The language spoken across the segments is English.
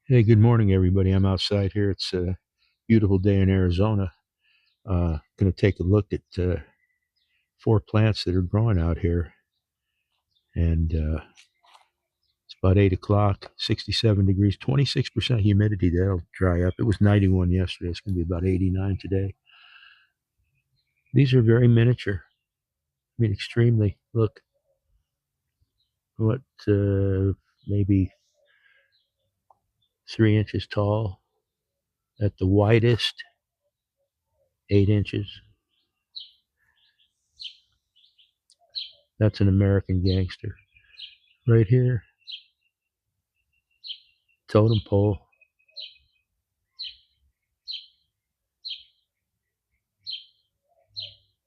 Hey, good morning, everybody. I'm outside here. It's a beautiful day in Arizona. Going to take a look at 4 plants that are growing out here. And it's about 8 o'clock, 67 degrees, 26% humidity. That'll dry up. It was 91 yesterday. It's going to be about 89 today. These are very miniature. I mean, extremely. Look, what, maybe 3 inches tall. At the widest, 8 inches. That's an American gangster. Right here, totem pole.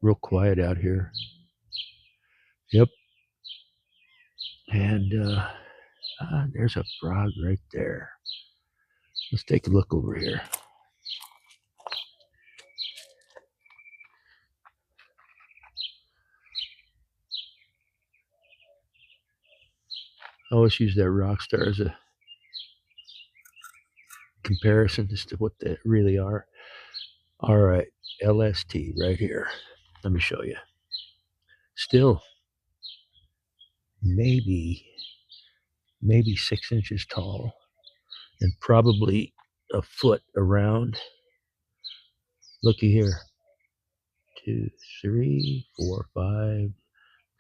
Real quiet out here. Yep. And there's a frog right there. Let's take a look over here. I always use that rock star as a comparison as to what they really are. All right, LST right here. Let me show you. Still, maybe 6 inches tall and probably a foot around. Looky here. 2, 3, 4, 5,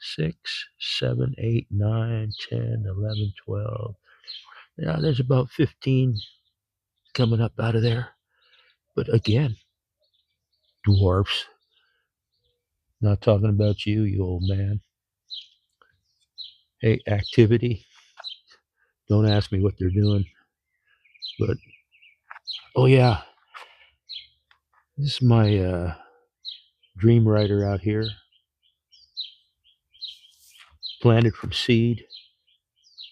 6, 7, 8, 9, 10, 11, 12. Yeah, there's about 15 coming up out of there. But again, dwarfs. Not talking about you, you old man. Hey, activity. Don't ask me what they're doing. But, oh yeah, this is my dream writer out here. Planted from seed.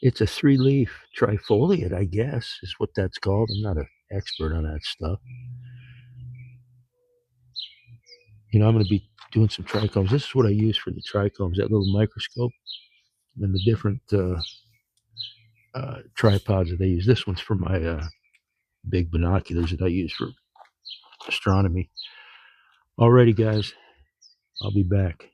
It's a 3-leaf trifoliate, I guess, is what that's called. I'm not an expert on that stuff. You know, I'm going to be doing some trichomes. This is what I use for the trichomes, that little microscope and the different tripods that they use. This one's for my big binoculars that I use for astronomy. Alrighty, guys, I'll be back.